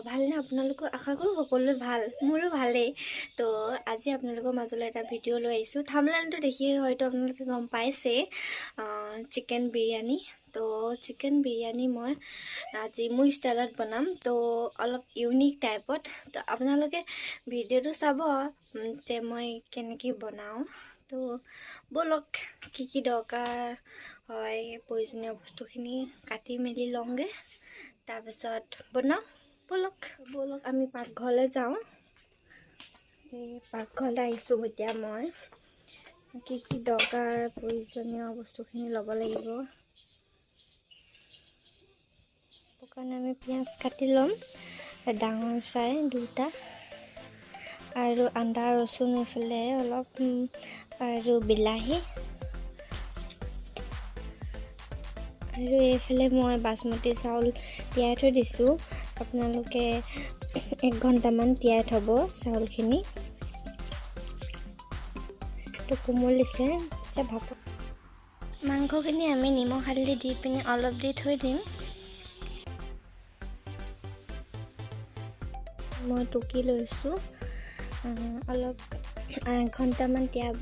ভালনে আপোনালোকো আশা কৰোঁ সকলোৱে ভাল মোৰো ভালেই তো আজি আপোনালোকৰ মাজলৈ এটা ভিডিঅ' লৈ আহিছোঁ থাম্বনেইলটো দেখিয়ে হয়তো আপোনালোকে গম পাইছেই চিকেন বিৰিয়ানী তো চিকেন বিৰিয়ানী মই আজি মোৰ ষ্টাইলত বনাম তো অলপ ইউনিক টাইপত তো আপোনালোকে ভিডিঅ'টো চাব যে মই কেনেকৈ বনাওঁ তো বলক কি দৰকাৰ হয় প্ৰয়োজনীয় বস্তুখিনি কাটি মেলি লওঁগৈ তাৰপিছত বনাওঁ বলক আমি পাকঘৰলৈ যাওঁ এই পাকঘৰলৈ আহিছোঁ এতিয়া মই কি দৰকাৰ প্ৰয়োজনীয় বস্তুখিনি ল'ব লাগিব কাৰণে আমি পিঁয়াজ কাটি ল'ম ডাঙৰ চাই দুটা আৰু আদা ৰচুন এইফালে অলপ আৰু বিলাহী আৰু এইফালে মই বাসমতি চাউল তিয়াই থৈ দিছোঁ আপোনালোকে 1 ঘণ্টামান তিয়াই থ'ব চাউলখিনি তো কোমলিছে এতিয়া ভাপত মাংসখিনি আমি নিমখ হালধি দি পিনে অলপ দি থৈ দিম মই টুকি লৈছোঁ অলপ 1 ঘণ্টামান তিয়াব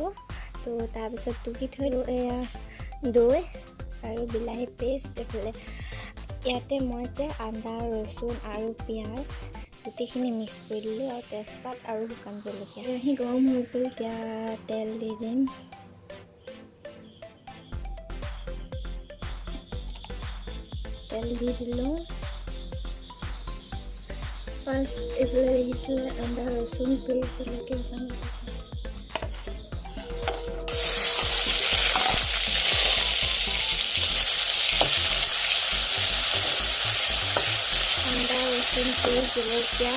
তো তাৰপিছত টুকি থৈ এয়া দৈ আৰু বিলাহী পেষ্ট এইফালে ইয়াতে মই যে আদা ৰচুন আৰু পিঁয়াজ গোটেইখিনি মিক্স কৰি দিলোঁ আৰু তেজপাত আৰু শুকান জলকীয়া কেৰাহী গৰম হৈ গ'ল এতিয়া তেল দি দিম তেল দি দিলোঁ ফাৰ্ষ্ট এইফালে দিছিলে আদা ৰচুন পেষ্ট এনেকৈ আদা ৰচুন পেষ্ট জলকীয়া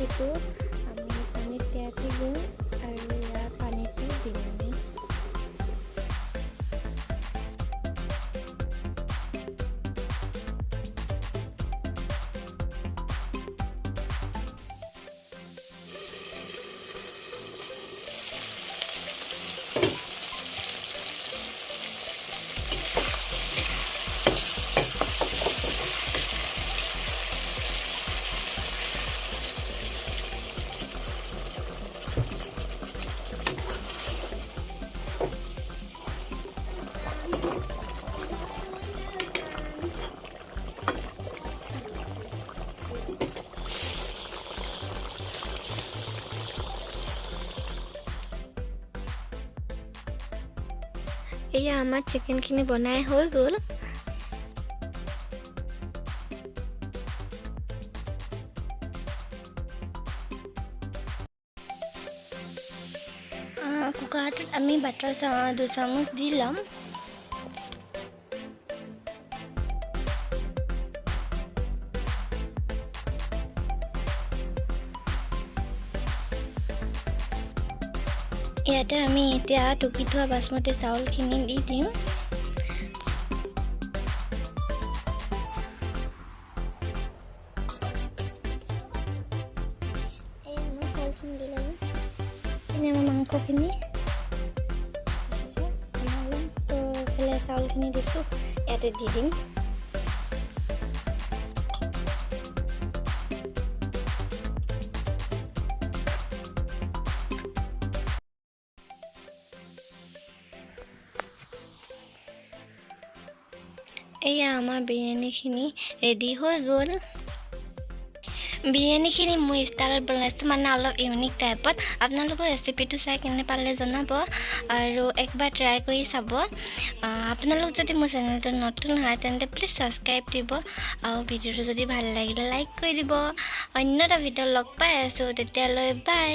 itu আমি পানীত তিয়াই থৈ দিওঁ আৰু ইয়াৰ পানীটো দিম আমি এয়া আমাৰ চিকেনখিনি বনাই হৈ গ'ল। কুকাৰটোত আমি বাটাৰ 2 চামুচ দি ল'ম। ইয়াতে আমি এতিয়া টুকি থোৱা বাসমতি চাউলখিনি দি দিম। চাউলখিনি দি ল'ম। আমাৰ মাংসখিনি তো এইফালে চাউলখিনি দিছোঁ, ইয়াতে দি দিম। এয়া আমাৰ বিৰিয়ানীখিনি ৰেডি হৈ গ'ল। বিৰিয়ানীখিনি মোৰ ষ্টাইলত বনাইছোঁ, মানে অলপ ইউনিক টাইপত। আপোনালোকৰ ৰেচিপিটো চাই কেনে পালে জনাব আৰু একবাৰ ট্ৰাই কৰি চাব। আপোনালোক যদি মোৰ চেনেলটো নতুন হয় তেন্তে প্লিজ ছাবস্ক্ৰাইব দিব আৰু ভিডিঅ'টো যদি ভাল লাগিলে লাইক কৰি দিব। অন্য এটা ভিডিঅ' লগ পাই আছোঁ, তেতিয়ালৈ বাই।